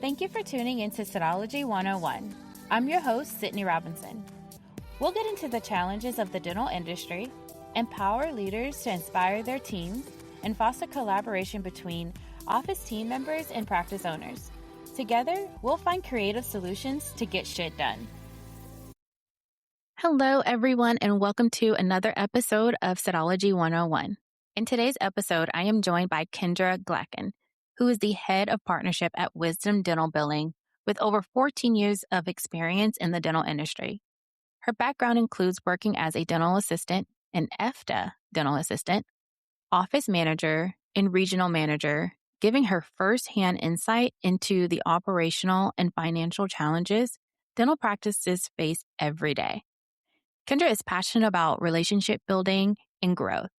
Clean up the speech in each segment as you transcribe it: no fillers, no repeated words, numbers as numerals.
Thank you for tuning into Cytology 101. I'm your host, Sydney Robinson. We'll get into the challenges of the dental industry, empower leaders to inspire their teams, and foster collaboration between office team members and practice owners. Together, we'll find creative solutions to get shit done. Hello, everyone, and welcome to another episode of Cytology 101. In today's episode, I am joined by Kendra Glacken, who is the head of partnership at Wisdom Dental Billing with over 14 years of experience in the dental industry. Her background includes working as a dental assistant, an EFTA dental assistant, office manager, and regional manager, giving her firsthand insight into the operational and financial challenges dental practices face every day. Kendra is passionate about relationship building and growth.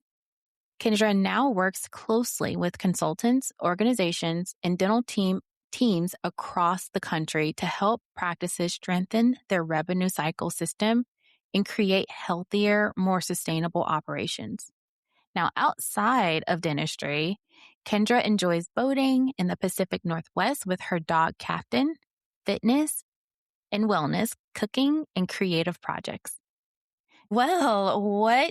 Kendra now works closely with consultants, organizations, and dental teams across the country to help practices strengthen their revenue cycle system and create healthier, more sustainable operations. Now, outside of dentistry, Kendra enjoys boating in the Pacific Northwest with her dog Captain, fitness and wellness, cooking, and creative projects. Well,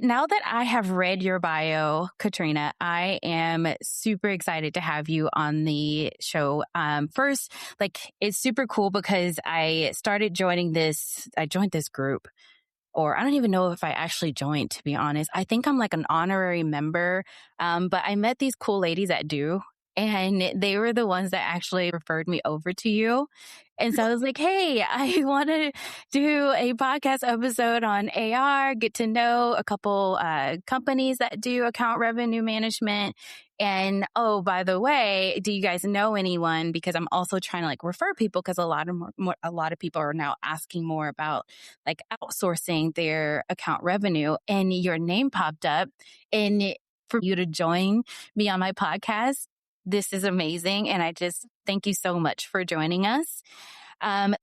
now that I have read your bio, Katrina, I am super excited to have you on the show. First, it's super cool because I joined this group, or I don't even know if I actually joined, to be honest. I think I'm like an honorary member. But I met these cool ladies that do. And they were the ones that actually referred me over to you. And so I was like, hey, I want to do a podcast episode on AR, get to know a couple companies that do account revenue management. And oh, by the way, do you guys know anyone? Because I'm also trying to refer people, because a lot of people are now asking more about outsourcing their account revenue. And your name popped up, and for you to join me on my podcast, this is amazing. And I just thank you so much for joining us. I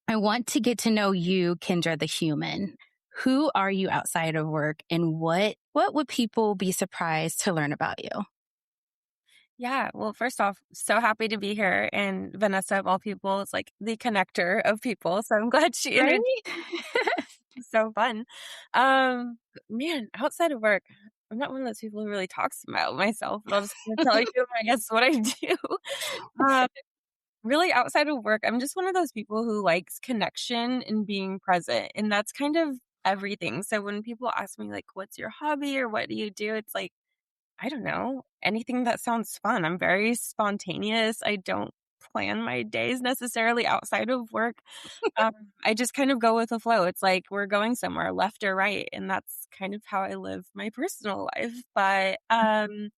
want to get to know you, Kendra, the human. Who are you outside of work, and what would people be surprised to learn about you? Yeah. Well, first off, so happy to be here. And Vanessa, of all people, is like the connector of people. So I'm glad she Right? So fun. Man, outside of work, I'm not one of those people who really talks about myself, but I'll just tell you, I guess, what I do. Really, outside of work, I'm just one of those people who likes connection and being present. And that's kind of everything. So when people ask me, what's your hobby or what do you do? It's like, I don't know, anything that sounds fun. I'm very spontaneous. I don't plan my days necessarily outside of work. I just kind of go with the flow. It's like we're going somewhere, left or right. And that's kind of how I live my personal life. But I'm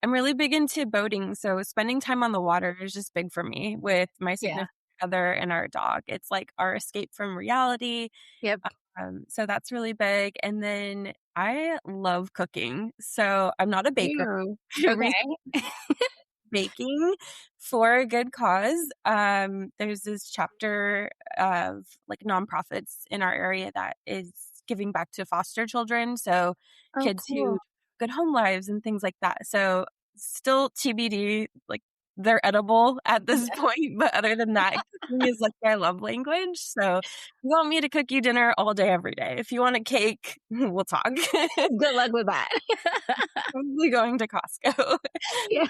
really big into boating. So spending time on the water is just big for me with my significant other and our dog. It's like our escape from reality. Yep. So that's really big. And then I love cooking. So I'm not a baker. Okay. Baking for a good cause. There's this chapter of nonprofits in our area that is giving back to foster children. So kids who good home lives and things like that. So still TBD, they're edible at this point. But other than that, cooking is my love language. So you want me to cook you dinner all day, every day. If you want a cake, we'll talk. Good luck with that. Probably going to Costco. Yeah.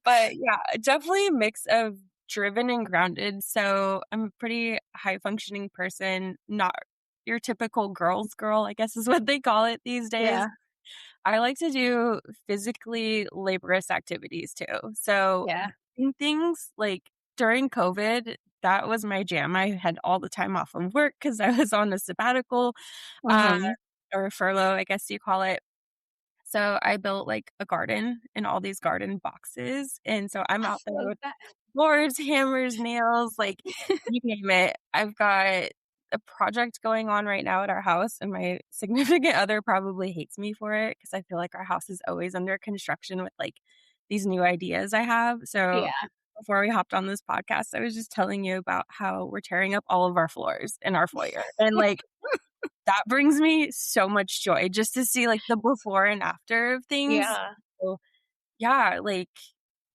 But yeah, definitely a mix of driven and grounded. So I'm a pretty high functioning person, not your typical girl's girl, I guess is what they call it these days. Yeah. I like to do physically laborious activities too. So things during COVID, that was my jam. I had all the time off of work because I was on a sabbatical or a furlough, I guess you call it. So I built a garden in all these garden boxes. And so I'm out there with boards, hammers, nails, you name it. I've got a project going on right now at our house, and my significant other probably hates me for it because I feel like our house is always under construction with these new ideas I have. So before we hopped on this podcast, I was just telling you about how we're tearing up all of our floors in our foyer. And that brings me so much joy just to see the before and after of things. Yeah. So, yeah,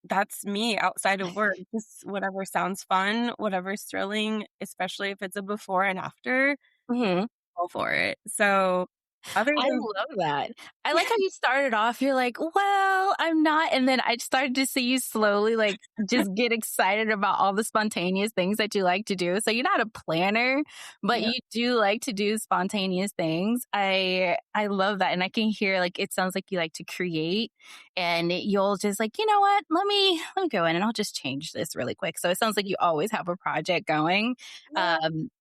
that's me outside of work. Just whatever sounds fun, whatever's thrilling, especially if it's a before and after, Mhm. go for it. So, other I than love that. I like how you started off, you're like, "Well, I'm not," and then I started to see you slowly, like, just get excited about all the spontaneous things that you like to do. So you're not a planner, but yeah. you do like to do spontaneous things. I love that, and I can hear, like, it sounds like you like to create, and you'll just like, "You know what? Let me go in and I'll just change this really quick." So it sounds like you always have a project going. Yeah.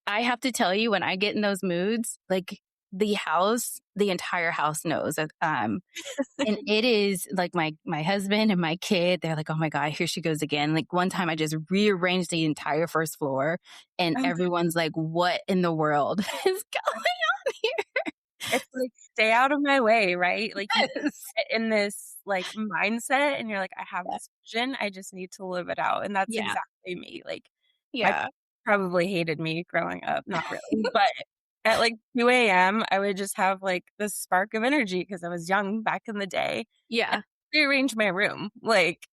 I have to tell you, when I get in those moods, like, the entire house knows that, and it is like my husband and my kid, they're like, "Oh my god, here she goes again." Like, one time I just rearranged the entire first floor and Um, everyone's like, "What in the world is going on it's like, stay out of my way, right? Like, you here?" Yes. get in this, like, mindset and you're like, "I have Yeah. this vision, I just need to live it out," and that's Yeah. exactly me. Like, my Yeah. probably hated me growing up, not really, but at, like, 2 AM, I would just have, like, this spark of energy because I was young back in the day, and Yeah. rearrange my room, like,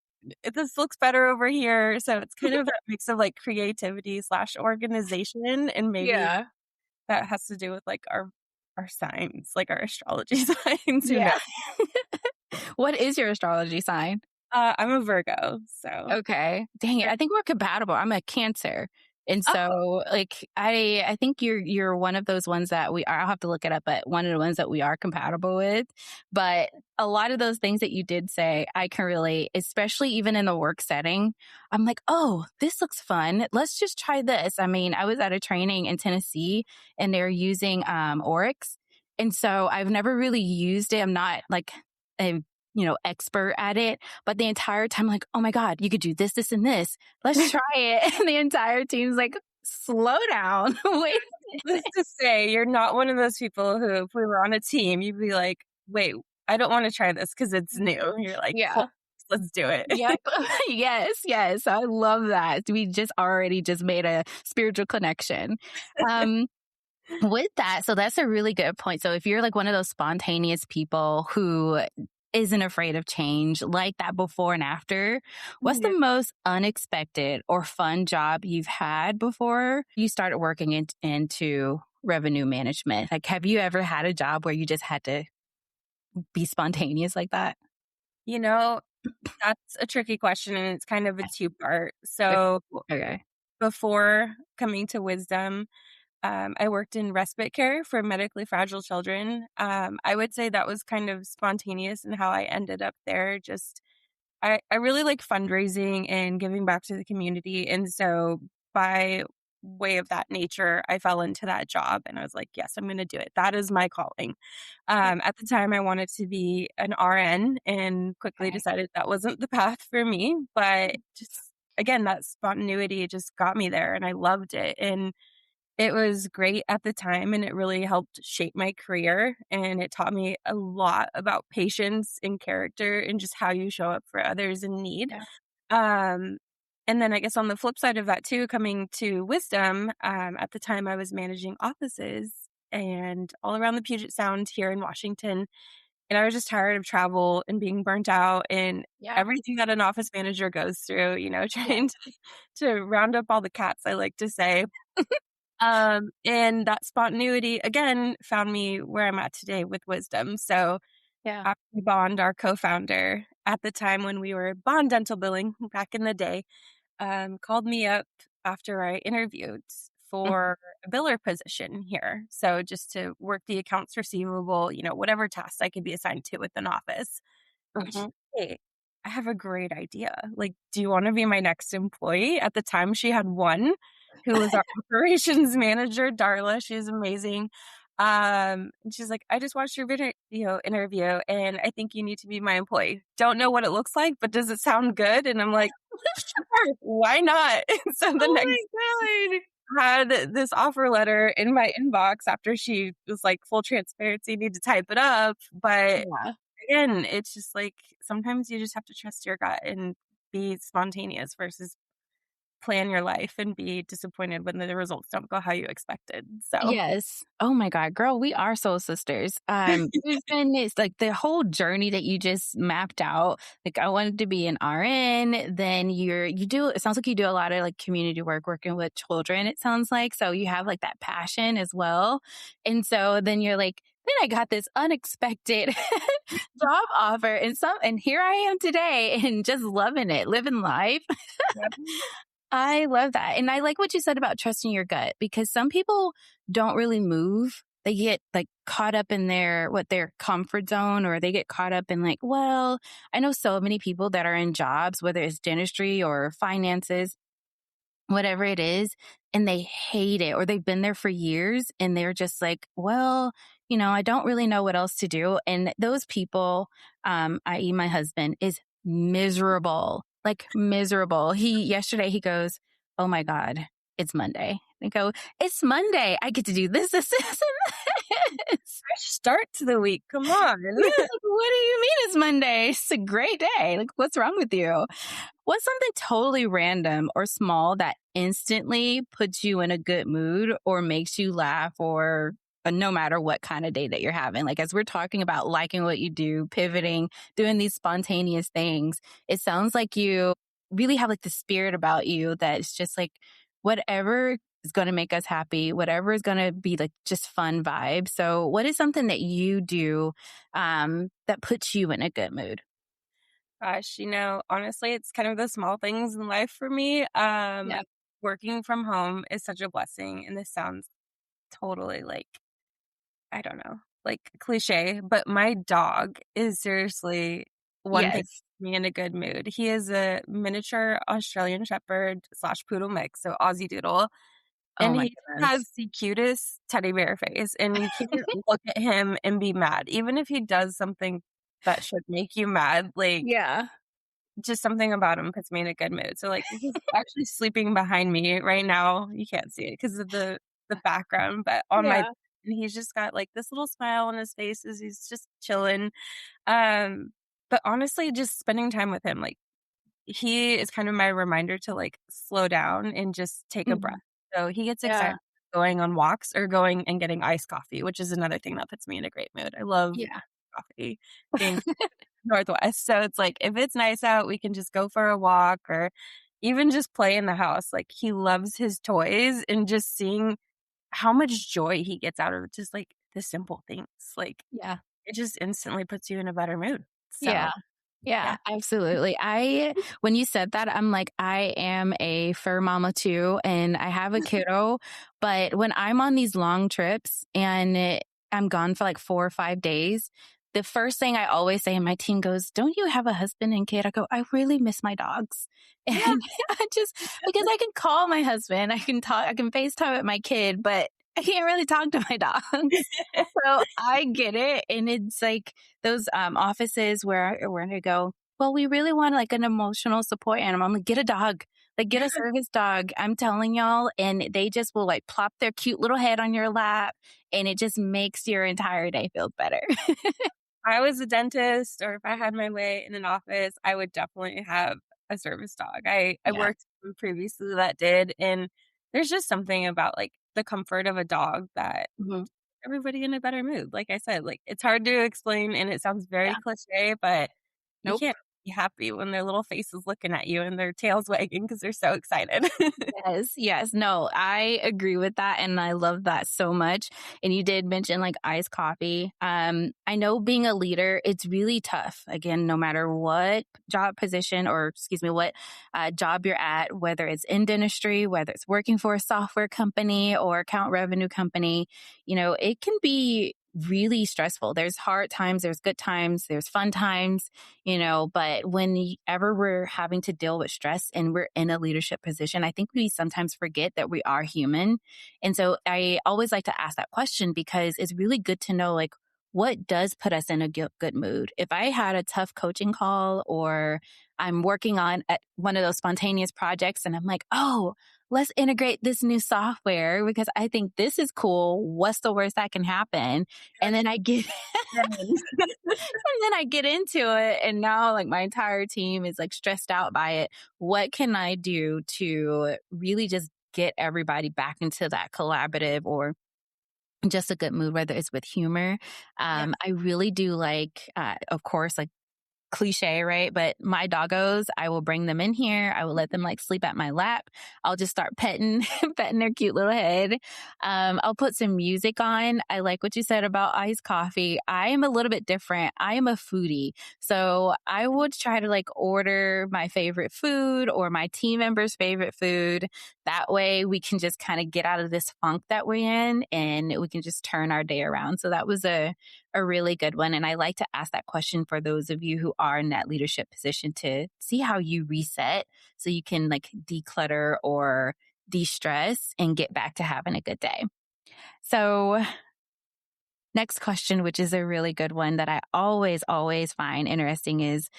"This looks better over here," so it's kind of that mix of, like, creativity/organization, and maybe Yeah. that has to do with, like, our signs, like, our astrology signs, who Yeah. knows? What is your astrology sign? I'm a Virgo, so Okay. Dang it. I think we're compatible. I'm a Cancer. And oh, so, like, I think you're one of those ones that I'll have to look it up, but one of the ones that we are compatible with. But a lot of those things that you did say, I can relate, especially even in the work setting. I'm like, "Oh, this looks fun. Let's just try this." I mean, I was at a training in Tennessee and they're using Oryx. And so I've never really used it. I'm not like a expert at it. But the entire time, like, "Oh my God, you could do this, this, and this. Let's try it." And the entire team's like, "Slow down. Wait." let's just say you're not one of those people who, if we were on a team, you'd be like, "Wait, I don't wanna try this because it's new." And you're like, "Cool, Yeah. let's do it." Yep. Yes, yes. I love that. We just already just made a spiritual connection. Um, with that, so that's a really good point. So if you're like one of those spontaneous people who isn't afraid of change, like that before and after, what's Yeah. the most unexpected or fun job you've had before you started working into revenue management? Like, have you ever had a job where you just had to be spontaneous like that? You know, that's a tricky question, and it's kind of a two-part. Okay. So, Okay. before coming to Wisdom, I worked in respite care for medically fragile children. I would say that was kind of spontaneous in how I ended up there. Just I really like fundraising and giving back to the community, and so by way of that nature, I fell into that job, and I was like, "Yes, I'm gonna do it. That is my calling." At the time, I wanted to be an RN and quickly Okay. decided that wasn't the path for me, but just again, that spontaneity just got me there, and I loved it, and it was great at the time, and it really helped shape my career, and it taught me a lot about patience and character and just how you show up for others in need. Yeah. Um, and then I guess on the flip side of that too, coming to Wisdom, at the time I was managing offices and all around the Puget Sound here in Washington, and I was just tired of travel and being burnt out and Yeah. everything that an office manager goes through, Yeah. trying to round up all the cats, I like to say. And that spontaneity again found me where I'm at today with Wisdom. So Yeah. Ashley Bond, our co-founder, at the time when we were Bond Dental Billing back in the day, called me up after I interviewed Mhm. for a biller position here. So just to work the accounts receivable, whatever tasks I could be assigned to with an office. And she's Mhm. like, "Hey, I have a great idea. Like, do you want to be my next employee?" At the time, she had one who was our operations manager, Darla. She's amazing. And she's like, "I just watched your video interview, and I think you need to be my employee. Don't know what it looks like, but does it sound good?" And I'm like, "Sure, why not?" And so the Oh next my god. had this offer letter in my inbox after she was like, "Full transparency, need to type it up," but Yeah. again, it's just like sometimes you just have to trust your gut and be spontaneous versus plan your life and be disappointed when the results don't go how you expected. So, Yes. Oh my God, girl, we are soul sisters. There's been this like the whole journey that you just mapped out. Like I wanted to be an RN, then you do it sounds like you do a lot of like community work working with children, it sounds like. So you have like that passion as well. And so then you're like, then I got this unexpected job offer and here I am today and just loving it, living life. yeah. I love that. And I like what you said about trusting your gut because some people don't really move. They get like caught up in their comfort zone or they get caught up in like, well, I know so many people that are in jobs, whether it's dentistry or finances, whatever it is, and they hate it or they've been there for years and they're just like, well, I don't really know what else to do. And those people, i.e. my husband, is miserable, like miserable. Yesterday he goes, oh my God, it's Monday. I go, it's Monday. I get to do this, and this. Fresh start to the week. Come on. Yeah, like, what do you mean it's Monday? It's a great day. Like, what's wrong with you? What's something totally random or small that instantly puts you in a good mood or makes you laugh or no matter what kind of day that you're having? Like, as we're talking about liking what you do, pivoting, doing these spontaneous things, it sounds like you really have like the spirit about you that it's just like whatever is going to make us happy, whatever is going to be like just fun vibe. So, what is something that you do that puts you in a good mood? Gosh, honestly, it's kind of the small things in life for me. Yeah. Working from home is such a blessing, and this sounds totally like, I don't know, like cliche, but my dog is seriously one thing that Yes. puts me in a good mood. He is a miniature Australian Shepherd slash poodle mix, so Aussie Doodle. Oh And my he goodness. has the cutest teddy bear face, and you can't look at him and be mad, even if he does something that should make you mad, like, Yeah. just something about him puts me in a good mood. So, like, he's actually sleeping behind me right now. You can't see it because of the background, but on my Yeah. and he's just got, like, this little smile on his face as he's just chilling. Um, but honestly, just spending time with him, like, he is kind of my reminder to, like, slow down and just take a breath. Mhm. So he gets excited Yeah. going on walks or going and getting iced coffee, which is another thing that puts me in a great mood. I love Yeah. coffee being Northwest, so it's like, if it's nice out, we can just go for a walk or even just play in the house. Like, he loves his toys and just seeing how much joy he gets out of just, like, the simple things. Like, Yeah. it just instantly puts you in a better mood. Yeah. So, Yeah, yeah. absolutely. When you said that, I'm like, I am a fur mama too, and I have a kiddo. But when I'm on these long trips and I'm gone for like 4 or 5 days, the first thing I always say, and my team goes, don't you have a husband and kid? I go, I really miss my dogs. Yeah. And I just, because I can call my husband, I can talk, I can FaceTime with my kid, but I can't really talk to my dogs. So I get it. And it's like, those offices where I go, well, we really want like an emotional support animal. I'm like, get a dog, like get a service dog. I'm telling y'all, and they just will like plop their cute little head on your lap, and it just makes your entire day feel better. I was a dentist or if I had my way in an office, I would definitely have a service dog. I Yeah. worked previously that did, and there's just something about, like, the comfort of a dog that Mhm. everybody in a better mood. Like I said, like, it's hard to explain and it sounds very Yeah. cliche, but you Nope. can't be happy when their little face is looking at you and their tail's wagging because 'cause they're so excited. Yes, yes. No, I agree with that and I love that so much. And you did mention like iced coffee. I know being a leader, it's really tough. Again, no matter what job position or excuse me, what job you're at, whether it's in dentistry, whether it's working for a software company or account revenue company, it can be really stressful. There's hard times, there's good times, there's fun times, but whenever we're having to deal with stress and we're in a leadership position, I think we sometimes forget that we are human. And so I always like to ask that question because it's really good to know, like, what does put us in a good mood? If I had a tough coaching call or I'm working on one of those spontaneous projects and I'm like, oh, let's integrate this new software because I think this is cool. What's the worst that can happen? And then I get and then I get into it and now like my entire team is like stressed out by it. What can I do to really just get everybody back into that collaborative or just a good mood, whether it's with humor? Yeah. I really do like, of course, like cliche, right? But my doggos, I will bring them in here. I will let them like sleep at my lap. I'll just start petting, petting their cute little head. I'll put some music on. I like what you said about iced coffee. I am a little bit different. I am a foodie. So I would try to like order my favorite food or my team member's favorite food. That way we can just kind of get out of this funk that we're in and we can just turn our day around. So that was a really good one. And I like to ask that question for those of you who are in that leadership position to see how you reset so you can like declutter or de-stress and get back to having a good day. So next question, which is a really good one that I always find interesting is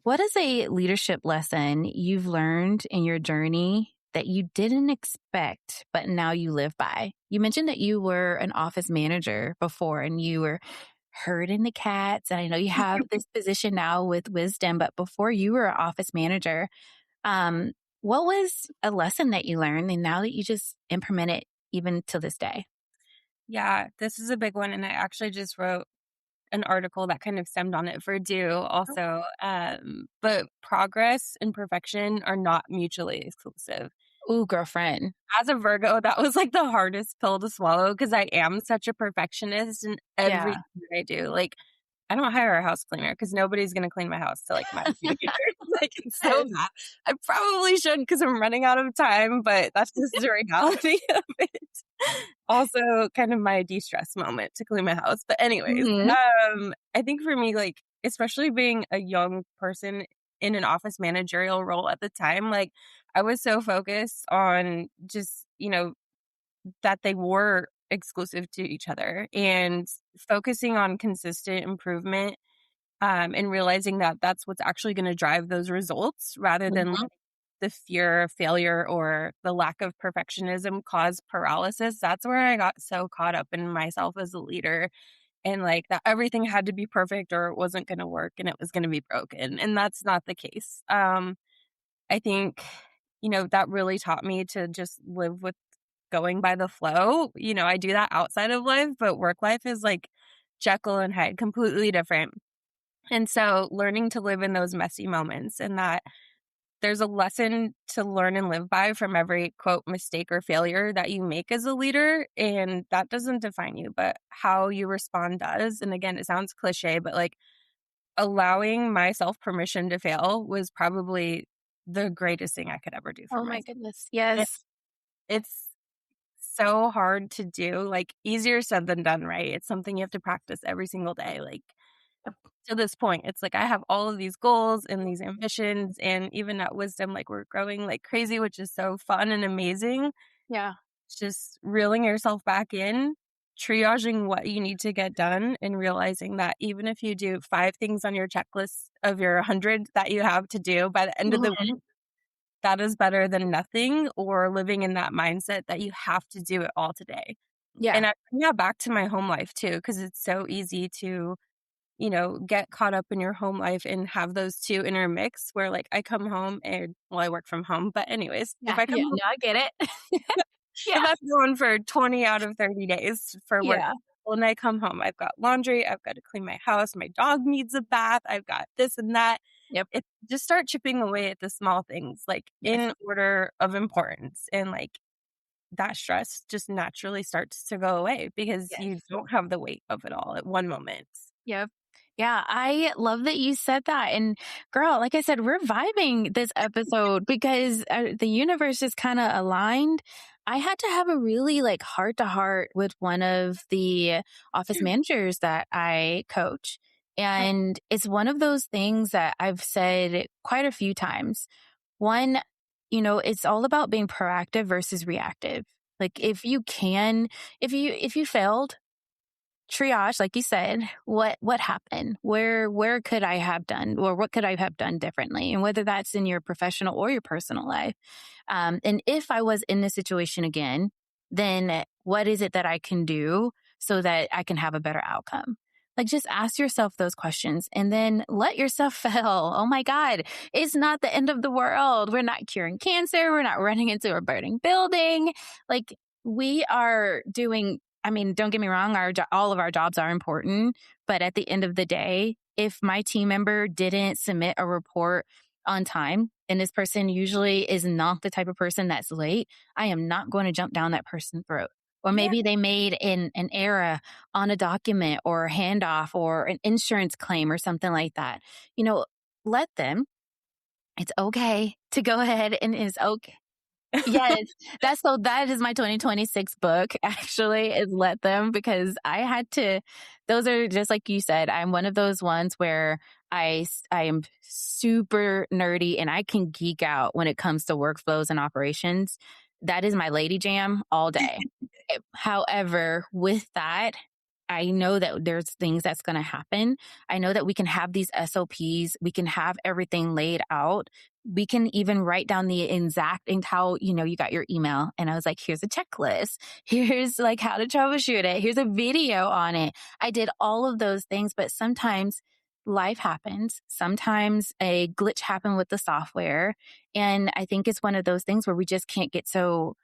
what is a leadership lesson you've learned in your journey that you didn't expect, but now you live by? You mentioned that you were an office manager before and you were herding the cats. And I know you have this position now with Wisdom, but before you were an office manager, um, what was a lesson that you learned and now that you just implement it even to this day? Yeah, this is a big one. And I actually just wrote an article that kind of stemmed on it for due also. But progress and perfection are not mutually exclusive. Ooh, girlfriend. As a Virgo, that was like the hardest pill to swallow because I am such a perfectionist in Yeah. everything that I do. Like, I don't hire a house cleaner because nobody's going to clean my house to like my standards. Like, it's so Yes. bad. I probably should because I'm running out of time, but that's just the reality of it. Also, kind of my de-stress moment to clean my house. But anyways, Mhm. I think for me, like, especially being a young person in an office managerial role at the time, like, I was so focused on just, that they were exclusive to each other and focusing on consistent improvement, and realizing that that's what's actually going to drive those results rather than Mhm. the fear of failure or the lack of perfectionism cause paralysis. That's where I got so caught up in myself as a leader and like that everything had to be perfect or it wasn't going to work and it was going to be broken. And that's not the case. I think, that really taught me to just live with going by the flow. I do that outside of life, but work life is like Jekyll and Hyde, completely different. And so learning to live in those messy moments and that there's a lesson to learn and live by from every quote mistake or failure that you make as a leader. And that doesn't define you, but how you respond does. And again, it sounds cliche, but like allowing myself permission to fail was probably the greatest thing I could ever do for Oh my myself. goodness. And Yes. it's so hard to do, like easier said than done, right? It's something you have to practice every single day. Like to this point, it's like I have all of these goals and these ambitions, and even at Wisdom, like we're growing like crazy, which is so fun and amazing. Yeah. It's just reeling yourself back in, triaging what you need to get done, and realizing that even if you do 5 things on your checklist of your 100 that you have to do by the end of the week, Mhm. that is better than nothing or living in that mindset that you have to do it all today. Yeah. And I bring that back to my home life too, because it's so easy to get caught up in your home life and have those 2 intermix where, like, I come home and well, I work from home, but anyways, if Yeah. I Yeah. come home No, I get it. if Yeah. I'm going for 20 out of 30 days for work, Yeah. when I come home, I've got laundry, I've got to clean my house, my dog needs a bath, I've got this and that. Yep. It just start chipping away at the small things, like, Yes. in order of importance, and, like, that stress just naturally starts to go away because you Yes. don't have the weight of it all at one moment. Yep. Yeah, I love that you said that. And girl, like I said, we're vibing this episode because the universe is kind of aligned. I had to have a really like heart to heart with one of the office managers that I coach. And it's one of those things that I've said quite a few times. One, it's all about being proactive versus reactive. Like if you failed, triage, like you said, what happened? Where could I have done, or what could I have done differently? And whether that's in your professional or your personal life. And if I was in this situation again, then what is it that I can do so that I can have a better outcome? Like, just ask yourself those questions and then let yourself fail. Oh my God, it's not the end of the world. We're not curing cancer. We're not running into a burning building. Like, we are doing, I mean, don't get me wrong, all of our jobs are important. But at the end of the day, if my team member didn't submit a report on time, and this person usually is not the type of person that's late, I am not going to jump down that person's throat. Or Yeah. maybe they made an error on a document or a handoff or an insurance claim or something like that. You know, let them. It's okay to go ahead, and it's okay. Yes, that is my 2026 book, actually, is Let Them, because I had to, those are just like you said, I'm one of those ones where I am super nerdy and I can geek out when it comes to workflows and operations. That is my lady jam all day. However, with that, I know that there's things that's going to happen. I know that we can have these SOPs. We can have everything laid out. We can even write down the exact and how, you got your email. And I was like, here's a checklist. Here's like how to troubleshoot it. Here's a video on it. I did all of those things, but sometimes life happens. Sometimes a glitch happened with the software. And I think it's one of those things where we just can't get so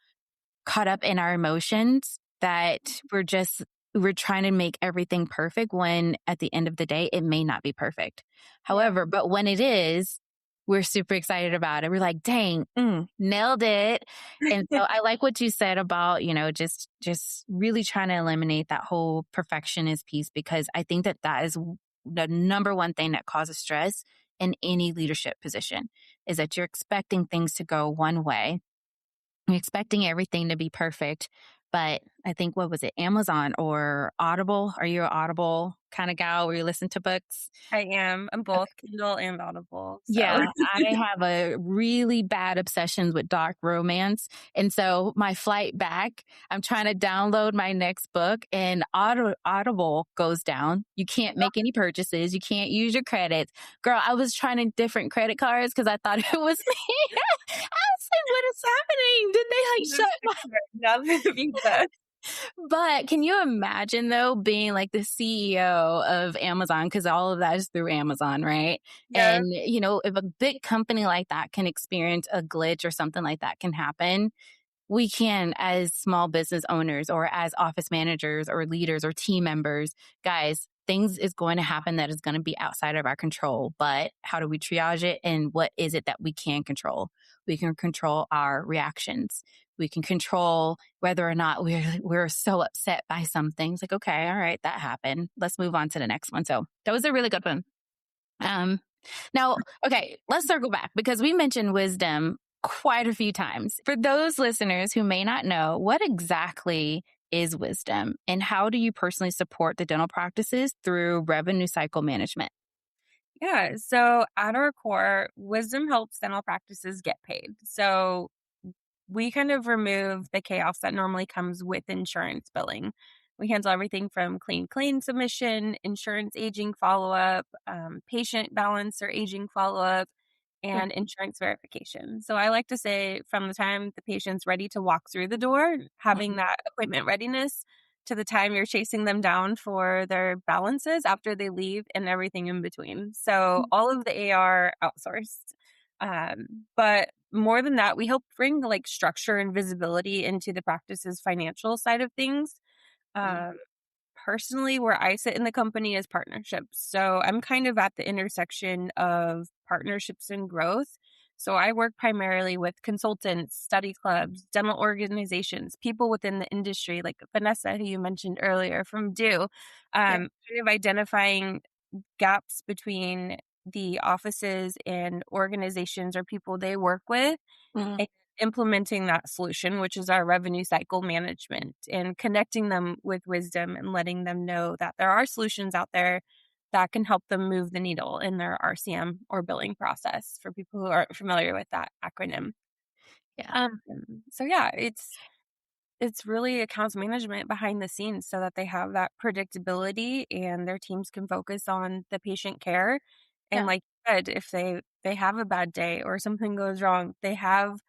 caught up in our emotions that we're trying to make everything perfect, when at the end of the day, it may not be perfect. However, but when it is, we're super excited about it. We're like, dang, nailed it. And so I like what you said about, just really trying to eliminate that whole perfectionist piece, because I think that is the number one thing that causes stress in any leadership position, is that you're expecting things to go one way. You're expecting everything to be perfect. But I think, what was it, Amazon or Audible? Are you an Audible kind of gal where you listen to books? I am. I'm both Kindle and Audible. So Yeah, I have a really bad obsession with dark romance. And so my flight back, I'm trying to download my next book, and Audible goes down. You can't make any purchases. You can't use your credits. Girl, I was trying different credit cards because I thought it was me. I was like, what is happening? Did they like shut my... But can you imagine, though, being like the CEO of Amazon, because all of that is through Amazon, right? Yeah. And, if a big company like that can experience a glitch or something like that can happen, we can, as small business owners or as office managers or leaders or team members, guys, things is going to happen that is going to be outside of our control. But how do we triage it? And what is it that we can control? We can control our reactions. We can control whether or not we're so upset by some things. Like, okay, all right, that happened. Let's move on to the next one. So that was a really good one. Now, okay, let's circle back, because we mentioned wisdom quite a few times. For those listeners who may not know, what exactly is wisdom, and how do you personally support the dental practices through revenue cycle management? Yeah. So at our core, wisdom helps dental practices get paid. So we kind of remove the chaos that normally comes with insurance billing. We handle everything from clean claim submission, insurance aging follow up, patient balance or aging follow up, Mm, and insurance verification. So I like to say, from the time the patient's ready to walk through the door, having mhm, that appointment readiness, to the time you're chasing them down for their balances after they leave, and everything in between. So mm, all of the AR outsourced. But more than that, we help bring like structure and visibility into the practice's financial side of things. mm. Um, Personally, where I sit in the company is partnerships. So I'm kind of at the intersection of partnerships and growth. So I work primarily with consultants, study clubs, dental organizations, people within the industry, like Vanessa, who you mentioned earlier from Do, Yeah. kind of identifying gaps between the offices and organizations or people they work with, Mm. and implementing that solution, which is our revenue cycle management, and connecting them with wisdom and letting them know that there are solutions out there that can help them move the needle in their RCM or billing process, for people who aren't familiar with that acronym. Yeah. Um, so yeah, it's really accounts management behind the scenes so that they have that predictability and their teams can focus on the patient care. And Yeah. like you said, if they have a bad day or something goes wrong, they have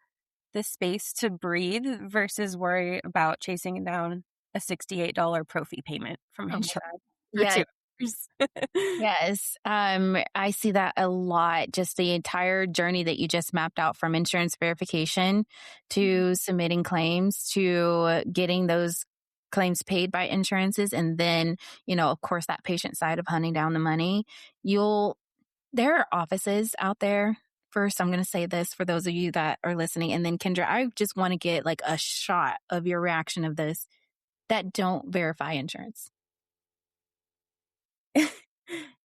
the space to breathe versus worry about chasing down a $68 Profi payment from Oh my insurance God. for Yeah. 2 hours. Yes. I see that a lot. Just the entire journey that you just mapped out from insurance verification Mhm. to submitting claims to getting those claims paid by insurances. And then, of course, that patient side of hunting down the money. You'll, there are offices out there. First, I'm going to say this for those of you that are listening. And then, Kendra, I just want to get like a shot of your reaction of this that don't verify insurance.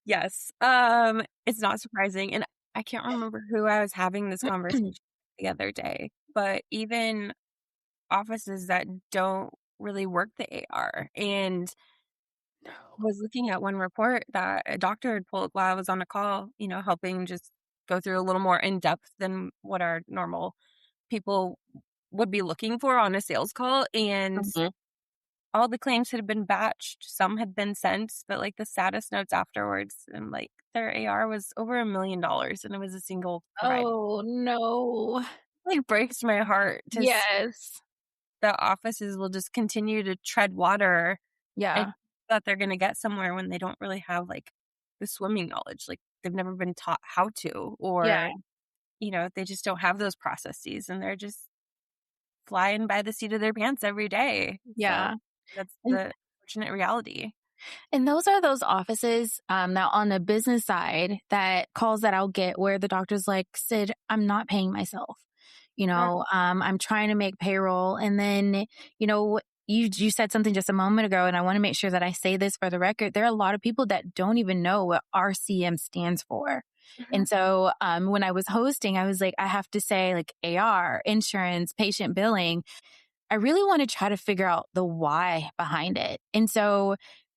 Yes, it's not surprising, and I can't remember who I was having this conversation the other day, but even offices that don't really work the AR, and was looking at one report that a doctor had pulled while I was on a call, helping just go through a little more in depth than what our normal people would be looking for on a sales call, and Mhm. all the claims had been batched, some had been sent, but, like, the saddest notes afterwards and, like, their AR was over $1,000,000 and it was a single provider. Oh, no. Like, breaks my heart to see Yes. the offices will just continue to tread water Yeah. and that they're gonna get somewhere when they don't really have, like, the swimming knowledge, like, they've never been taught how to, Yeah. or, they just don't have those processes, and they're just flying by the seat of their pants every day. So, Yeah. that's And the unfortunate reality. and those are those offices, now on the business side, that calls that I'll get where the doctor's like, "Sid, I'm not paying myself. Right. I'm trying to make payroll." And then, you said something just a moment ago, and I want to make sure that I say this for the record. There are a lot of people that don't even know what RCM stands for. And Mhm. so, when I was hosting, I was like, I have to say like AR, insurance, patient billing. I really want to try to figure out the why behind it. And so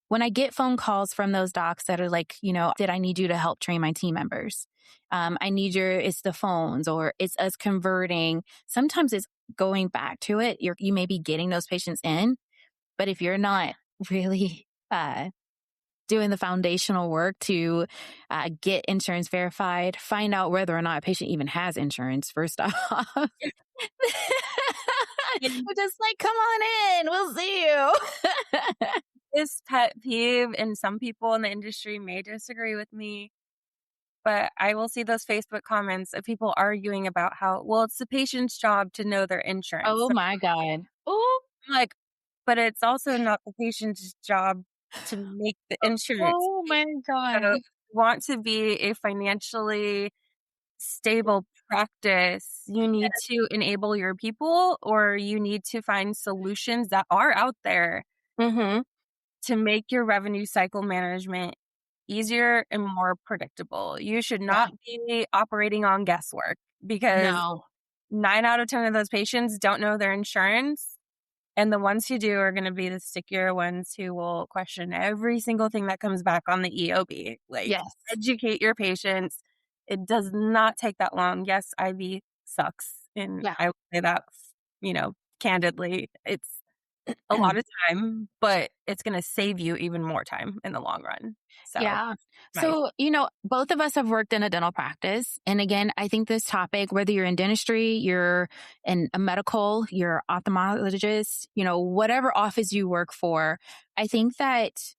when I get phone calls from those docs that are like, did I need you to help train my team members? I need it's the phones or it's us converting. Sometimes it's going back to it. You may be getting those patients in, but if you're not really, doing the foundational work to get insurance verified, find out whether or not a patient even has insurance, first off. And We're just like, come on in, we'll see you. this pet peeve, and some people in the industry may disagree with me, but I will see those Facebook comments of people arguing about how, well, it's the patient's job to know their insurance. Oh So my God. Oh, I'm like, but it's also not the patient's job to make the insurance. oh my So, God. if you want to be a financially stable practice, you need to enable your people, or you need to find solutions that are out there Mm-hmm. to make your revenue cycle management easier and more predictable. You should Yeah. not be operating on guesswork because No. 9 out of 10 of those patients don't know their insurance. And the ones who do are going to be the stickier ones who will question every single thing that comes back on the EOB. Like, Yes. educate your patients. It does not take that long. Yes, IV sucks. And Yeah. I would say that, candidly. It's a lot of time, but it's gonna save you even more time in the long run. So, Yeah. my So, both of us have worked in a dental practice. And again, I think this topic, whether you're in dentistry, you're in a medical, you're ophthalmologist, whatever office you work for, I think that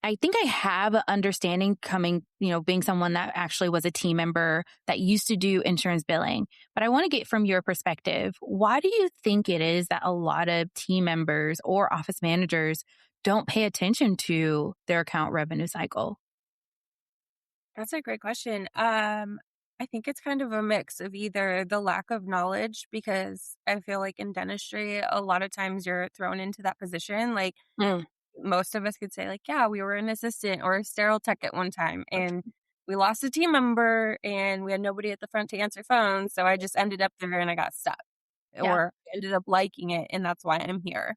I think I have an understanding coming, being someone that actually was a team member that used to do insurance billing. But I want to get from your perspective, why do you think it is that a lot of team members or office managers don't pay attention to their account revenue cycle? That's a great question. I think it's kind of a mix of either the lack of knowledge, because I feel like in dentistry, a lot of times you're thrown into that position. Like, Mm, most of us could say, like, yeah, we were an assistant or a sterile tech at one time, and we lost a team member and we had nobody at the front to answer phones. So I just ended up there and I got stuck, yeah, or ended up liking it, and that's why I'm here.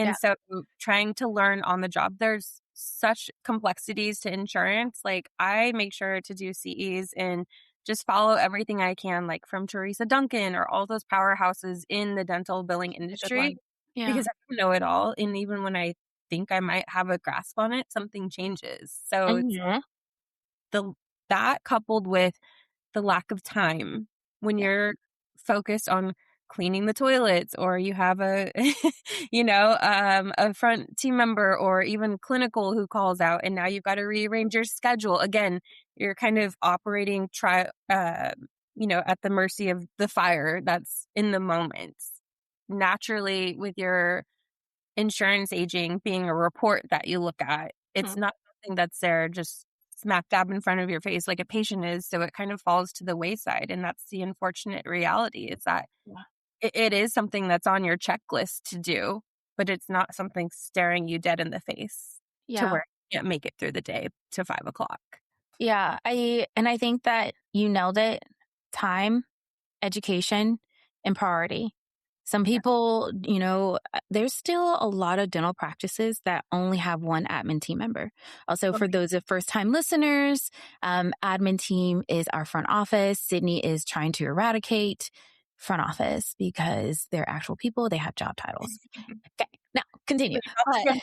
yeah, And so trying to learn on the job, there's such complexities to insurance. Like, I make sure to do CEs and just follow everything I can, like from Teresa Duncan or all those powerhouses in the dental billing a good industry. one. Yeah. because I don't know it all, and even when I think I might have a grasp on it, something changes. So it's Mhm. the that coupled with the lack of time when Yeah. you're focused on cleaning the toilets or you have a a front team member or even clinical who calls out and now you've got to rearrange your schedule again. You're kind of operating at the mercy of the fire that's in the moment. Naturally, with your insurance aging being a report that you look at, it's Mhm. not something that's there just smack dab in front of your face like a patient is, so it kind of falls to the wayside, and that's the unfortunate reality, is that Yeah. it is something that's on your checklist to do, but it's not something staring you dead in the face to Yeah. where you can't make it through the day to 5 o'clock. Yeah. I think that you nailed it. Time, education, and priority. Some Yeah. people, there's still a lot of dental practices that only have one admin team member. Also, for Okay. those of first time listeners, admin team is our front office. Sydney is trying to eradicate front office because they're actual people. They have job titles. Okay, now continue. But that's But good.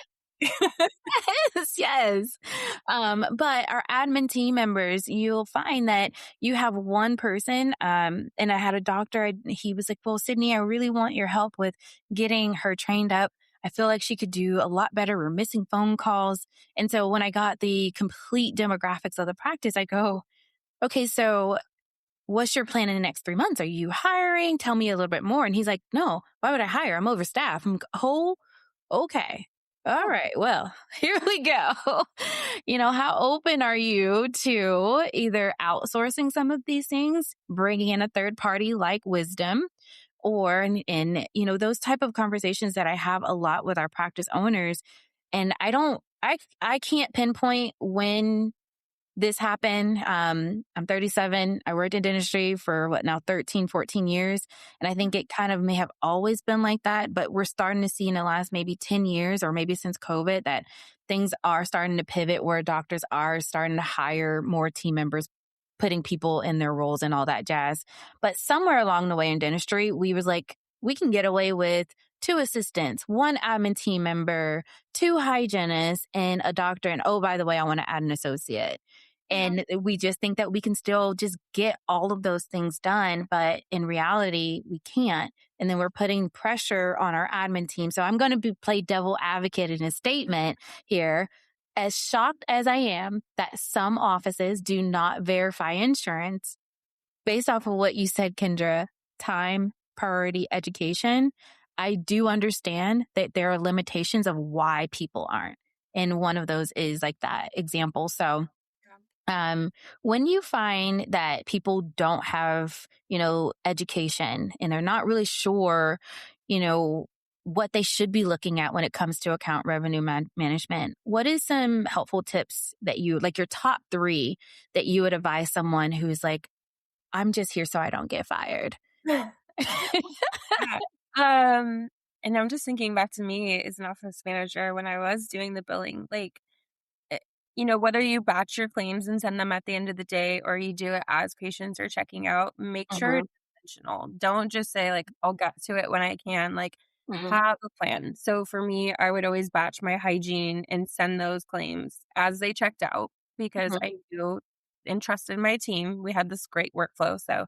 yes, yes. But our admin team members, you'll find that you have one person. And I had a doctor, he was like, well, Sydney, I really want your help with getting her trained up. I feel like she could do a lot better. We're missing phone calls. And so when I got the complete demographics of the practice, I go, okay, so what's your plan in the next 3 months? Are you hiring? Tell me a little bit more. And he's like, no, why would I hire? I'm overstaffed. Oh, okay. All Oh, right. Well, here we go. How open are you to either outsourcing some of these things, bringing in a third party like Wisdom, or those type of conversations that I have a lot with our practice owners. And I can't pinpoint when this happened. I'm 37. I worked in dentistry for what now, 13, 14 years. And I think it kind of may have always been like that, but we're starting to see in the last maybe 10 years or maybe since COVID that things are starting to pivot where doctors are starting to hire more team members, putting people in their roles and all that jazz. But somewhere along the way in dentistry, we was like, we can get away with two assistants, one admin team member, two hygienists, and a doctor. And oh, by the way, I want to add an associate. yeah. And we just think that we can still just get all of those things done. But in reality, we can't. And then we're putting pressure on our admin team. So I'm going to play devil advocate in a statement here. As shocked as I am that some offices do not verify insurance based off of what you said, Kendra, time, priority, education, I do understand that there are limitations of why people aren't. And one of those is like that example. So um, when you find that people don't have, education and they're not really sure, you know, what they should be looking at when it comes to account revenue management, what is some helpful tips that like your top three that you would advise someone who's like, I'm just here so I don't get fired? Yeah. Um, and I'm just thinking back to me as an office manager when I was doing the billing, like, eh, whether you batch your claims and send them at the end of the day or you do it as patients are checking out, make sure Mhm, it's intentional. Don't just say, like, I'll get to it when I can. Like, mhm, have a plan. So for me, I would always batch my hygiene and send those claims as they checked out because mhm. I knew and trusted my team. We had this great workflow. So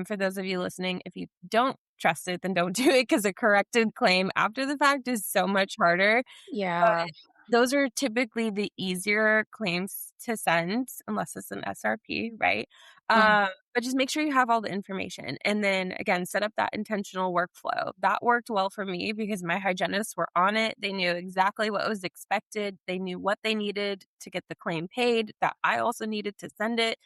for those of you listening, if you don't trust it, then don't do it because a corrected claim after the fact is so much harder. But Yeah. those are typically the easier claims to send unless it's an SRP, right? Mhm. But just make sure you have all the information. And then again, set up that intentional workflow. That worked well for me because my hygienists were on it. They knew exactly what was expected. They knew what they needed to get the claim paid, that I also needed to send it.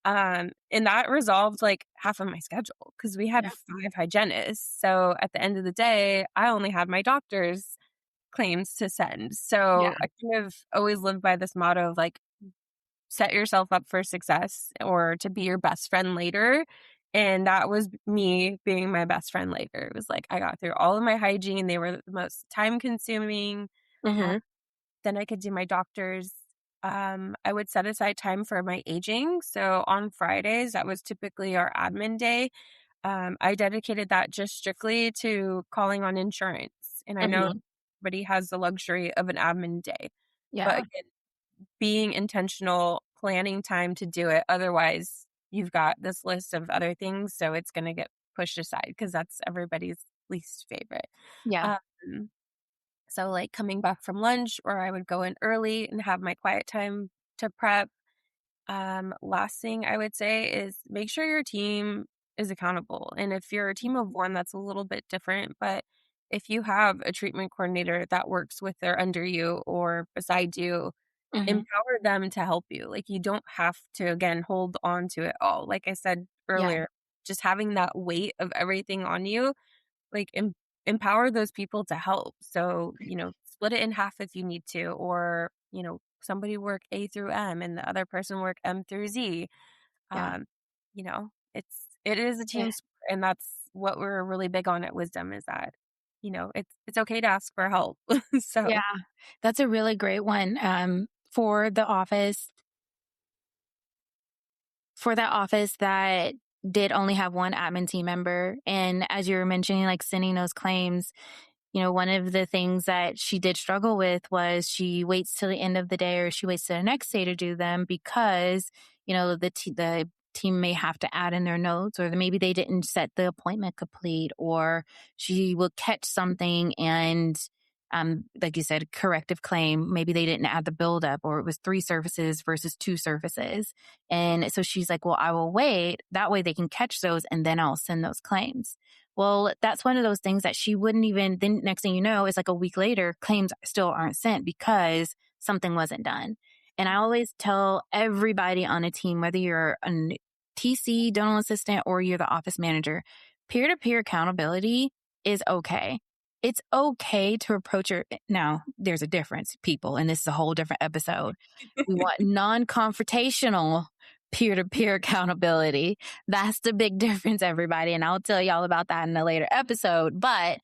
And that resolved like half of my schedule because we had Yeah. 5 hygienists. So at the end of the day, I only had my doctor's claims to send. Yeah. So I kind of always live by this motto of like, set yourself up for success or to be your best friend later. And that was me being my best friend later. It was like I got through all of my hygiene. They were the most time consuming. Uh, Mhm. then I could do my doctor's. I would set aside time for my aging. So on Fridays, that was typically our admin day. I dedicated that just strictly to calling on insurance And I know Mhm. everybody has the luxury of an admin day. But Yeah. again, being intentional, planning time to do it. Otherwise, you've got this list of other things, so it's gonna get pushed aside because that's everybody's least favorite. Yeah. Um, so, like, coming back from lunch, or I would go in early and have my quiet time to prep. Last thing I would say is make sure your team is accountable. And if you're a team of one, that's a little bit different. But if you have a treatment coordinator that works with or under you or beside you, Mhm. empower them to help you. Like, you don't have to, again, hold on to it all. Like I said Yeah. earlier, just having that weight of everything on you, like, empower those people to help. So, split it in half if you need to, or, somebody work A through M and the other person work M through Z. Yeah. Um, it is a Yeah. team sport, and that's what we're really big on at Wisdom is that, it's okay to ask for help. Yeah. So, That's a really great one. For the office for that office that did only have one admin team member, and as you were mentioning, like, sending those claims, one of the things that she did struggle with was she waits till the end of the day or she waits till the next day to do them because, the team may have to add in their notes, or maybe they didn't set the appointment complete, or she will catch something and, like you said, corrective claim. Maybe they didn't add the buildup, or it was 3 services versus 2 services. And so she's like, well, I will wait. That way they can catch those and then I'll send those claims. Well, that's one of those things that she wouldn't even, then next thing you know, it's like a week later, claims still aren't sent because something wasn't done. And I always tell everybody on a team, whether you're a TC, dental assistant, or you're the office manager, peer to peer accountability is okay. It's okay to approach your, now there's a difference, people, and this is a whole different episode. We want non confrontational peer to peer accountability. That's the big difference, everybody. And I'll tell y'all about that in a later episode. But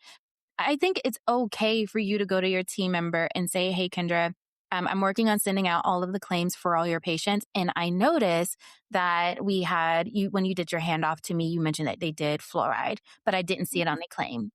I think it's okay for you to go to your team member and say, hey, Kendra, I'm working on sending out all of the claims for all your patients. And I noticed that we had you, when you did your handoff to me, you mentioned that they did fluoride, but I didn't see it on the claim.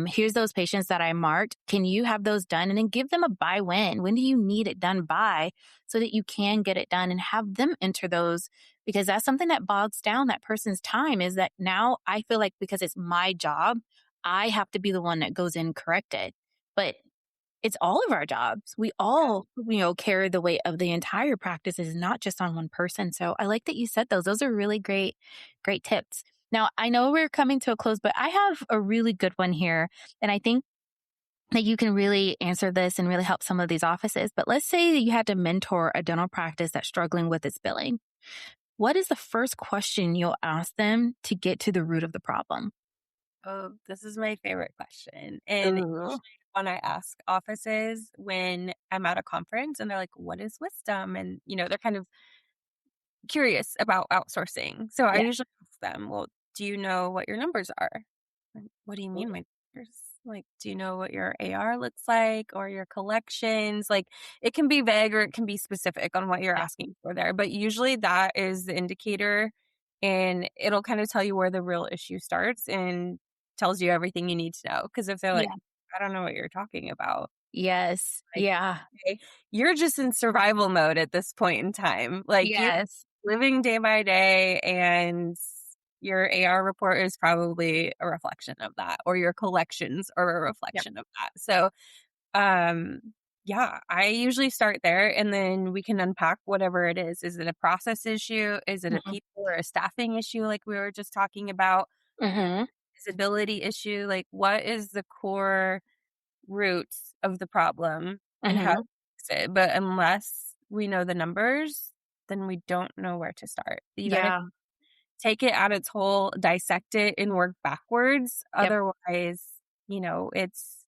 Here's those patients that I marked. Can you have those done? And then give them a by when. When do you need it done by so that you can get it done and have them enter those? Because that's something that bogs down that person's time, is that now I feel like because it's my job, I have to be the one that goes in and correct it. But it's all of our jobs. We all, carry the weight of the entire practice, is not just on one person. So I like that you said those. Those are really great, great tips. Now, I know we're coming to a close, but I have a really good one here. And I think that you can really answer this and really help some of these offices. But let's say that you had to mentor a dental practice that's struggling with its billing. What is the first question you'll ask them to get to the root of the problem? oh, this is my favorite question. And Ooh. usually when I ask offices when I'm at a conference and they're like, what is wisdom? And, they're kind of curious about outsourcing. So I Yeah. usually ask them, well, do you know what your numbers are? Like, what do you mean, my numbers? Like, do you know what your AR looks like or your collections? Like, it can be vague or it can be specific on what you're Yeah. asking for there. But usually that is the indicator, and it'll kind of tell you where the real issue starts and tells you everything you need to know. Because if they're like, Yeah. I don't know what you're talking about, Yes. like, Yeah. okay, you're just in survival mode at this point in time. Like, you're Yes. living day by day, and your AR report is probably a reflection of that, or your collections are a Yep. reflection of that. So, um, yeah, I usually start there, and then we can unpack whatever it is. Is it a process issue? Is it a Mhm. people or a staffing issue like we were just talking about? Mhm. Visibility issue? Like, what is the core roots of the problem and how to Mhm. fix it? But unless we know the numbers, then we don't know where to start. You gotta Yeah. take it at its whole, dissect it, and work backwards. Yep. Otherwise, you know, it's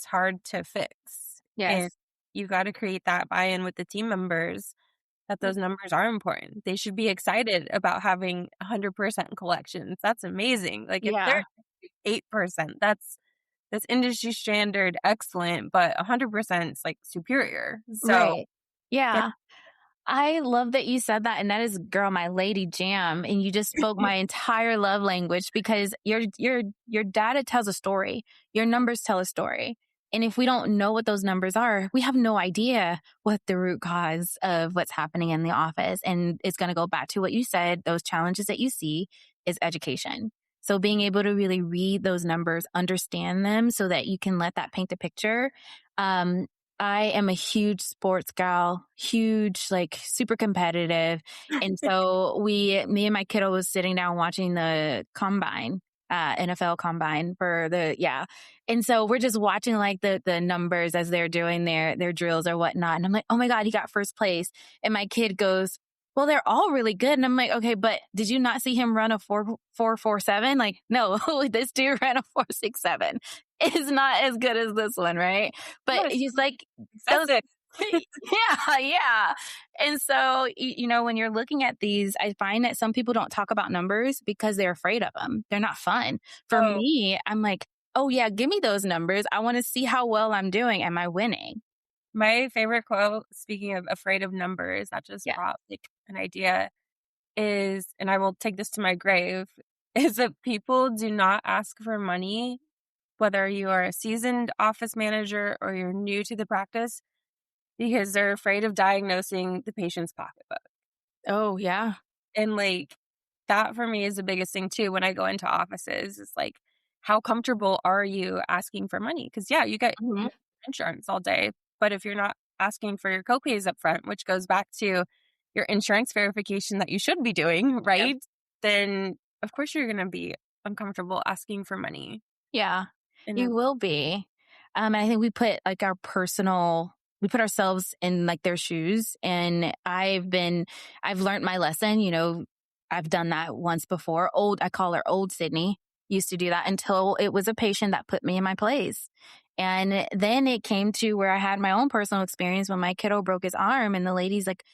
hard to fix. And Yes. you gotta create that buy-in with the team members that those numbers are important. They should be excited about having 100% collections. That's amazing. Like, if they're Yeah. 8%, that's industry standard excellent, but 100% is, like, superior. So, Right. get Yeah. I love that you said that, and that is, girl, my lady jam, and you just spoke my entire love language because your data tells a story. Your numbers tell a story. And if we don't know what those numbers are, we have no idea what the root cause of what's happening in the office. And it's going to go back to what you said, those challenges that you see is education. So being able to really read those numbers, understand them so that you can let that paint the picture. I am a huge sports gal, huge, like super competitive. And so me and my kiddo was sitting down watching the combine, NFL combine for yeah. And so we're just watching like the numbers as they're doing their drills or whatnot. And I'm like, oh my God, he got first place. And my kid goes, well, they're all really good. And I'm like, okay, but did you not see him run a 4.47? Like, no, this dude ran a 4.67. It's not as good as this one, right? But Yes, he's like, those, excessive. yeah, yeah. And so, when you're looking at these, I find that some people don't talk about numbers because they're afraid of them. They're not fun. For Oh, me, I'm like, oh yeah, give me those numbers. I want to see how well I'm doing. Am I winning? my favorite quote, speaking of afraid of numbers, that just Yeah. brought like an idea is, and I will take this to my grave, is that people do not ask for money, whether you are a seasoned office manager or you're new to the practice, because they're afraid of diagnosing the patient's pocketbook. Oh yeah. And like that for me is the biggest thing too when I go into offices. It's like, how comfortable are you asking for money? Because yeah, you get Mhm. insurance all day, but if you're not asking for your copays up front, which goes back to your insurance verification that you should be doing, Yep. right? Then of course you're going to be uncomfortable asking for money. Yeah, And you will be. And I think we put ourselves in like their shoes. And I've learned my lesson, I've done that once before. I call her old Sydney, used to do that until it was a patient that put me in my place. And then it came to where I had my own personal experience when my kiddo broke his arm and the lady's like,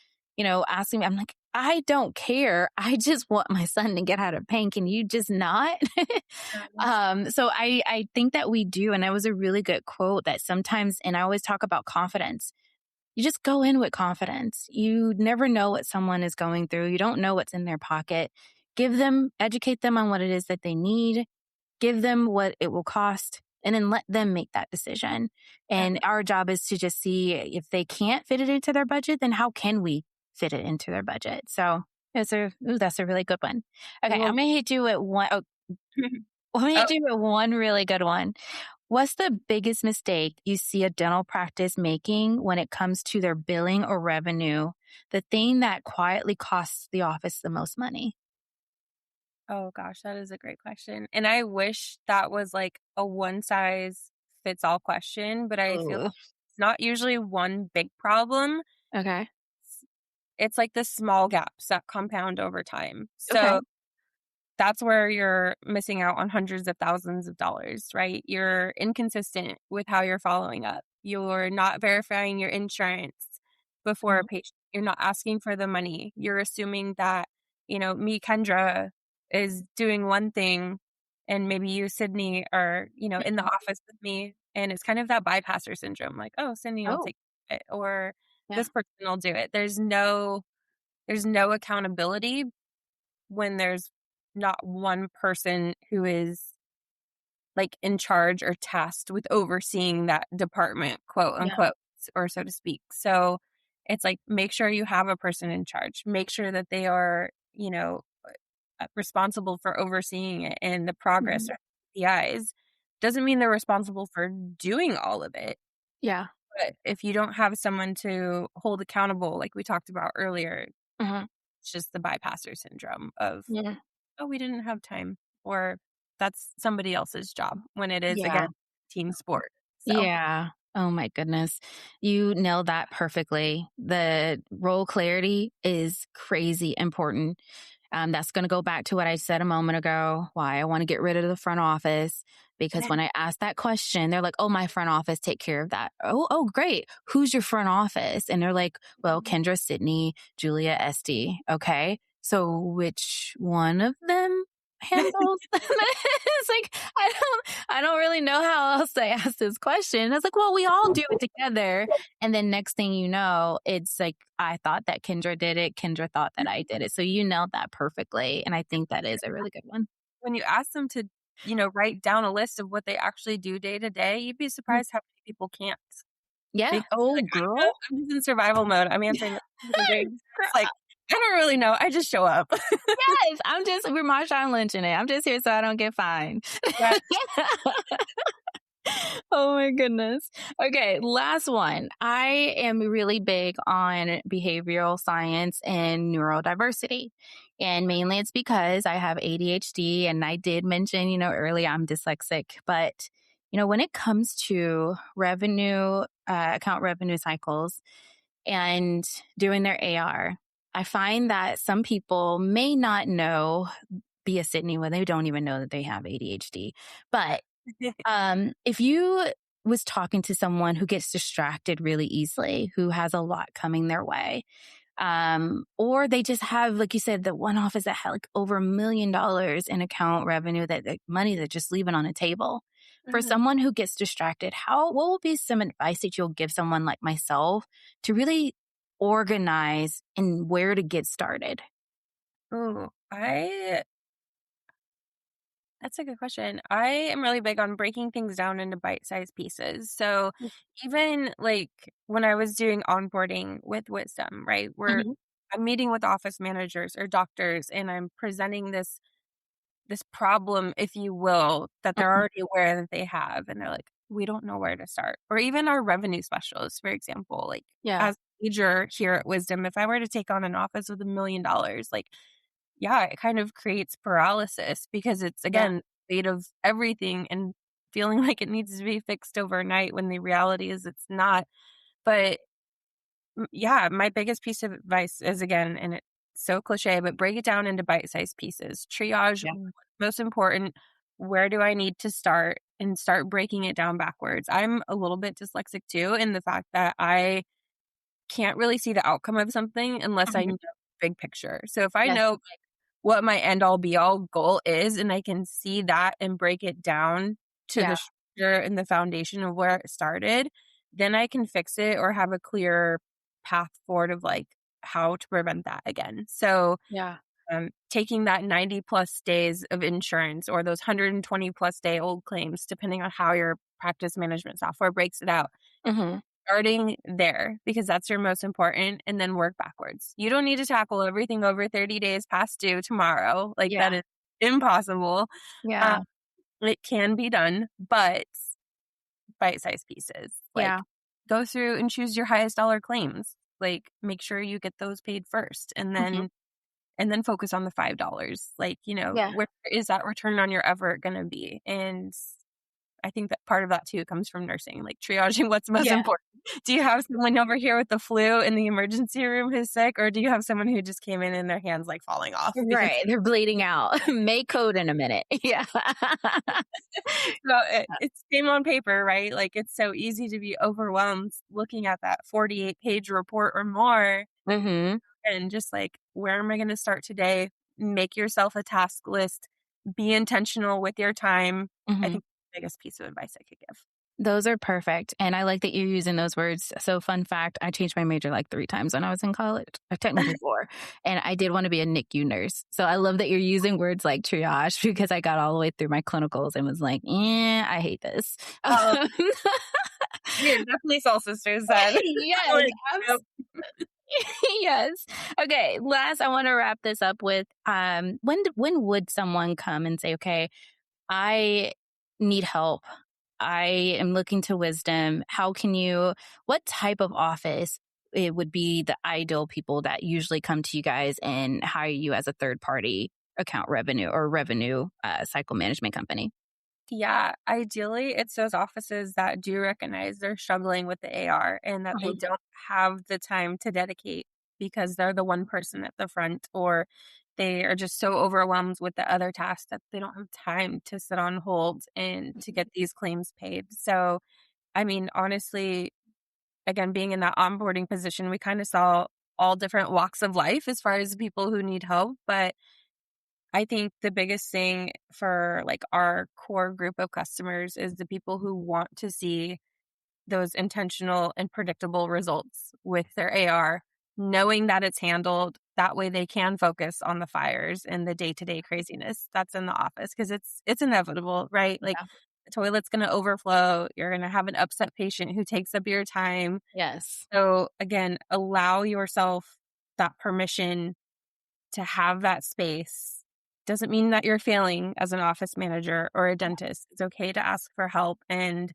asking me, I'm like, I don't care. I just want my son to get out of pain. Can you just not? So I think that we do. And that was a really good quote that sometimes, and I always talk about confidence. You just go in with confidence. You never know what someone is going through. You don't know what's in their pocket. Educate them on what it is that they need, give them what it will cost, and then let them make that decision. yeah, And our job is to just see if they can't fit it into their budget, then how can we fit it into their budget? So that's a really good one. Okay. well, I'm going to hit you with one. Oh, let me oh, hit you with one really good one. What's the biggest mistake you see a dental practice making when it comes to their billing or revenue? The thing that quietly costs the office the most money? oh gosh, that is a great question. And I wish that was like a one size fits all question, but I feel Oh, it's not usually one big problem. okay. It's like the small gaps that compound over time. Okay. So that's where you're missing out on hundreds of thousands of dollars, right? You're inconsistent with how you're following up. You're not verifying your insurance before a Mhm. patient. You're not asking for the money. You're assuming that, me, Kendra, is doing one thing and maybe you, Sydney, are, in the Mhm. office with me. And it's kind of that bypasser syndrome, like, oh, Sydney will Oh, take it or yeah. this person will do it. There's no accountability when there's not one person who is like in charge or tasked with overseeing that department, quote Yeah. unquote, or so to speak. So it's like make sure you have a person in charge. Make sure that they are, responsible for overseeing it and the progress Mhm. or KPIs. Doesn't mean they're responsible for doing all of it. Yeah. But if you don't have someone to hold accountable, like we talked about earlier, Mhm. it's just the bypasser syndrome of, Yeah. oh, we didn't have time, or that's somebody else's job when it is, again, Yeah. team sport. So, Yeah. Oh my goodness. You nailed that perfectly. The role clarity is crazy important. That's going to go back to what I said a moment ago, why I want to get rid of the front office. Because when I ask that question, they're like, oh, my front office take care of that. Oh, great. Who's your front office? And they're like, well, Kendra, Sydney, Julia, Esty. Okay. So which one of them handles? It's like, I don't really know how else to ask this question. I was like, well, we all do it together. And then next thing you know, it's like, I thought that Kendra did it. Kendra thought that I did it. So you nailed that perfectly. And I think that is a really good one. When you ask them to, write down a list of what they actually do day to day, you'd be Mhm. surprised how many people can't. Yeah. Because Oh, like, girl. I'm just in survival mode. I'm answering the things. It's like, I don't really know. I just show up. Yes. We're Marshawn lynching it. I'm just here so I don't get fined. Yeah. Oh my goodness. Okay, last one. I am really big on behavioral science and neurodiversity. And mainly it's because I have ADHD and I did mention, earlier I'm dyslexic, but when it comes to account revenue cycles and doing their AR, I find that some people may not know, be a Sydney when they don't even know that they have ADHD. But if you was talking to someone who gets distracted really easily, who has a lot coming their way, or they just have, like you said, the one office that had like over $1 million in account revenue, that like, money that just leaving on a table. For Mhm. someone who gets distracted, what will be some advice that you'll give someone like myself to really organize and where to get started? Ooh, that's a good question. I am really big on breaking things down into bite-sized pieces. So even like when I was doing onboarding with Wisdom, right? Where Mhm. I'm meeting with office managers or doctors and I'm presenting this problem, if you will, that they're Mhm. already aware that they have. And they're like, we don't know where to start. Or even our revenue specialists, for example, like Yeah. as a major here at Wisdom, if I were to take on an office with $1 million, like, yeah, it kind of creates paralysis because it's Yeah. again weight of everything and feeling like it needs to be fixed overnight when the reality is it's not. But yeah, my biggest piece of advice is again, and it's so cliche, but break it down into bite-sized pieces. Triage Yeah. what's most important. Where do I need to start? And start breaking it down backwards. I'm a little bit dyslexic too, in the fact that I can't really see the outcome of something unless I Mhm. know big picture. So if I Yes. know what my end all be all goal is, and I can see that and break it down to Yeah. the structure and the foundation of where it started, then I can fix it or have a clear path forward of like how to prevent that again. So, Yeah. taking that 90 plus days of insurance or those 120 plus day old claims, depending on how your practice management software breaks it out, Mhm. starting there because that's your most important and then work backwards. You don't need to tackle everything over 30 days past due tomorrow. Like that Yeah. is impossible. Uh, Yeah. it can be done, but bite-sized pieces. Yeah. Like go through and choose your highest dollar claims. Like make sure you get those paid first Mhm. and then focus on the $5. Like, Yeah. where is that return on your effort going to be? And I think that part of that too comes from nursing, like triaging what's most Yeah. important. Do you have someone over here with the flu in the emergency room who's sick, or do you have someone who just came in and their hands like falling off? Because Right. They're bleeding out. May code in a minute. Yeah. it's game on paper, right? Like it's so easy to be overwhelmed looking at that 48-page report or more, Mhm. and just like, where am I going to start today? Make yourself a task list. Be intentional with your time. I Mhm. think the biggest piece of advice I could give. Those are perfect, and I like that you're using those words. So fun fact, I changed my major like 3 times when I was in college, or technically 4, and I did wanna be a NICU nurse. So I love that you're using words like triage because I got all the way through my clinicals and was like, I hate this." Oh, we are definitely soul sisters then. Yes, Like, yep. yes. Okay, last, I wanna wrap this up with, when would someone come and say, "Okay, I need help. I am looking to wisdom. What type of office it would be the ideal people that usually come to you guys and hire you as a third party account revenue or revenue cycle management company?" Yeah, ideally, it's those offices that do recognize they're struggling with the AR and that they Mhm. don't have the time to dedicate because they're the one person at the front, or they are just so overwhelmed with the other tasks that they don't have time to sit on hold and to get these claims paid. So, I mean, honestly, again, being in that onboarding position, we kind of saw all different walks of life as far as people who need help. But I think the biggest thing for like our core group of customers is the people who want to see those intentional and predictable results with their AR, knowing that it's handled. That way they can focus on the fires and the day-to-day craziness that's in the office because it's inevitable, right? Like Yeah. the toilet's going to overflow. You're going to have an upset patient who takes up your time. Yes. So again, allow yourself that permission to have that space. Doesn't mean that you're failing as an office manager or a dentist. It's okay to ask for help and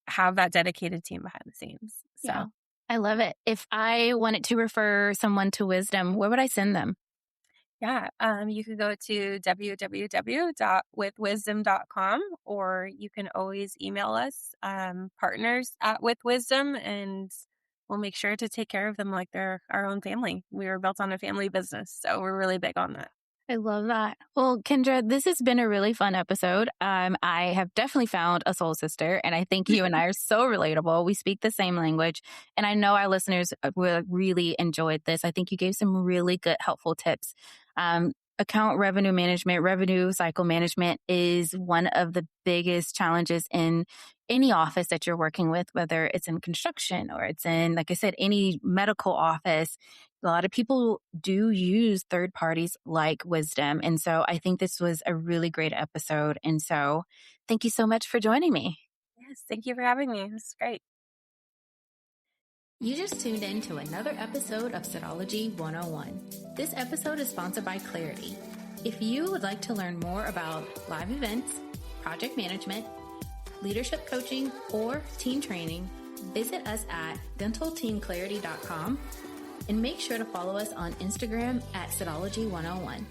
have that dedicated team behind the scenes. Yeah. So, I love it. If I wanted to refer someone to Wisdom, where would I send them? yeah, you could go to www.withwisdom.com or you can always email us, partners at With Wisdom, and we'll make sure to take care of them like they're our own family. We were built on a family business, so we're really big on that. I love that. Well, Kendra, this has been a really fun episode. I have definitely found a soul sister, and I think you and I are so relatable. We speak the same language, and I know our listeners will really enjoyed this. I think you gave some really good, helpful tips. Account revenue management, revenue cycle management is one of the biggest challenges in any office that you're working with, whether it's in construction or it's in, like I said, any medical office. A lot of people do use third parties like Wisdom. And so I think this was a really great episode. And so thank you so much for joining me. Yes, thank you for having me. This is great. You just tuned in to another episode of Setology 101. This episode is sponsored by Clarity. If you would like to learn more about live events, project management, leadership coaching, or team training, visit us at dentalteamclarity.com and make sure to follow us on Instagram at Setology 101.